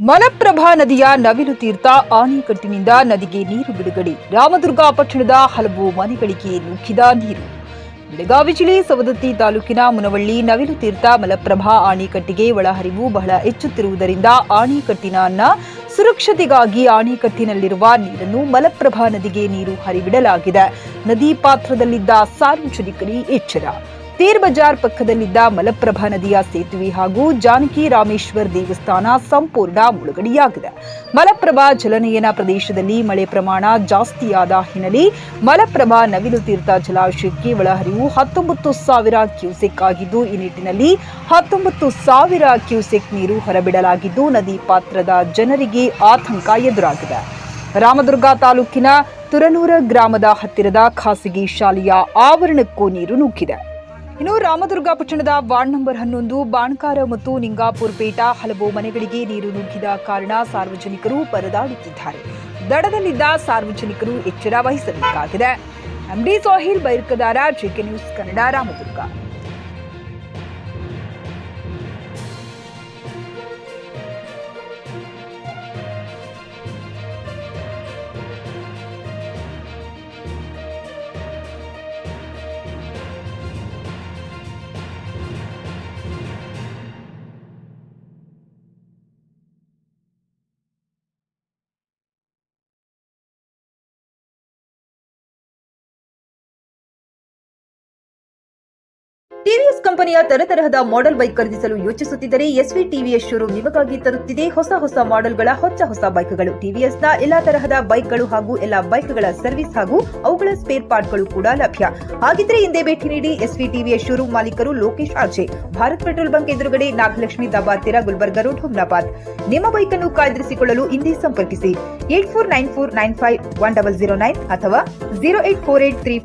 ಮಲಪ್ರಭಾ ನದಿಯ ನವಿಲು ತೀರ್ಥ ಆಣೆಕಟ್ಟಿನಿಂದ ನದಿಗೆ ನೀರು ಬಿಡುಗಡೆ. ರಾಮದುರ್ಗ ಪಟ್ಟಣದ ಹಲವು ಮನೆಗಳಿಗೆ ನುಗ್ಗಿದ ನೀರು. ಬೆಳಗಾವಿ ಜಿಲ್ಲೆ ಸವದತ್ತಿ ತಾಲೂಕಿನ ಮುನವಳ್ಳಿ ನವಿಲು ತೀರ್ಥ ಮಲಪ್ರಭಾ ಆಣೆಕಟ್ಟಿಗೆ ಒಳಹರಿವು ಬಹಳ ಹೆಚ್ಚುತ್ತಿರುವುದರಿಂದ ಆಣೆಕಟ್ಟಿನ ಸುರಕ್ಷತೆಗಾಗಿ ಆಣೆಕಟ್ಟಿನಲ್ಲಿರುವ ನೀರನ್ನು ಮಲಪ್ರಭಾ ನದಿಗೆ ನೀರು ಹರಿಬಿಡಲಾಗಿದೆ. ನದಿ ಪಾತ್ರದಲ್ಲಿದ್ದ ಸಾರ್ವಜನಿಕರಿಗೆ ಎಚ್ಚರ. ತೇರ್ ಬಜಾರ್ ಪಕ್ಕದಲ್ಲಿದ್ದ ಮಲಪ್ರಭಾ ನದಿಯ ಸೇತುವೆ ಹಾಗೂ ಜಾನಕಿ ರಾಮೇಶ್ವರ್ ದೇವಸ್ಥಾನ ಸಂಪೂರ್ಣ ಮುಳುಗಡೆಯಾಗಿದೆ. ಮಲಪ್ರಭಾ ಜಲನಯನ ಪ್ರದೇಶದಲ್ಲಿ ಮಳೆ ಪ್ರಮಾಣ ಜಾಸ್ತಿಯಾದ ಹಿನ್ನೆಲೆ ಮಲಪ್ರಭಾ ನವಿಲು ತೀರ್ಥ ಜಲಾಶಯಕ್ಕೆ ಒಳಹರಿವು 19,000 ಕ್ಯೂಸೆಕ್ ಆಗಿದ್ದು, ಈ ನಿಟ್ಟಿನಲ್ಲಿ 19,000 ಕ್ಯೂಸೆಕ್ ನೀರು ಹೊರಬಿಡಲಾಗಿದ್ದು, ನದಿ ಪಾತ್ರದ ಜನರಿಗೆ ಆತಂಕ ಎದುರಾಗಿದೆ. ರಾಮದುರ್ಗ ತಾಲೂಕಿನ ತುರನೂರ ಗ್ರಾಮದ ಹತ್ತಿರದ ಖಾಸಗಿ ಶಾಲೆಯ ಆವರಣಕ್ಕೂ ನೀರು ನುಗ್ಗಿದೆ. ಇನ್ನು ರಾಮದುರ್ಗ ಪಟ್ಟಣದ ವಾರ್ಡ್ ನಂಬರ್ 11, ಬಾಣಕಾರ ಮತ್ತು ನಿಂಗಾಪುರ ಪೇಟ ಹಲವು ಮನೆಗಳಿಗೆ ನೀರು ನುಗ್ಗಿದ ಕಾರಣ ಸಾರ್ವಜನಿಕರು ಪರದಾಡುತ್ತಿದ್ದಾರೆ. ದಡದಲ್ಲಿದ್ದ ಸಾರ್ವಜನಿಕರು ಎಚ್ಚರ ವಹಿಸಬೇಕಾಗಿದೆ. MD Sahil Bairkadar, JK news Kannada, Ramdurg. TVS ಕಂಪನಿಯ ತರತರಹದ ಮಾಡೆಲ್ ಬೈಕ್ ಖರೀದಿಸಲು ಯೋಚಿಸುತ್ತಿದ್ದರೆ ಎಸ್ವಿ ಟಿವಿಎಸ್ ಶೋರೂಮ್ ನಿಮಗಾಗಿ ತರುತ್ತಿದೆ ಹೊಸ ಮಾಡೆಲ್ಗಳ ಹೊಸ ಬೈಕ್ಗಳು. ಟಿವಿಎಸ್ನ ಎಲ್ಲಾ ತರಹದ ಬೈಕ್ಗಳು ಹಾಗೂ ಎಲ್ಲಾ ಬೈಕ್ಗಳ ಸರ್ವಿಸ್ ಹಾಗೂ ಅವುಗಳ ಸ್ಪೇರ್ ಪಾರ್ಟ್ಗಳು ಕೂಡ ಲಭ್ಯ. ಹಾಗಿದ್ರೆ ಹಿಂದೆ ಭೇಟಿ ನೀಡಿ. ಎಸ್ವಿ ಟಿವಿಎಸ್ ಶೋರೂಮ್ ಮಾಲೀಕರು Lokesh RJ, Bharat petrol bunk ಎದುರುಗಡೆ, ನಾಗಲಕ್ಷ್ಮಿ ದಾಬಾ ಹತ್ತಿರ, ಗುಲ್ಬರ್ಗ ರೋಡ್, ಹುಮ್ನಾಬಾದ್. ನಿಮ್ಮ ಬೈಕ್ ಅನ್ನು ಕಾಯ್ದಿರಿಸಿಕೊಳ್ಳಲು ಹಿಂದೆ ಸಂಪರ್ಕಿಸಿ 8494951009 ಅಥವಾ 08483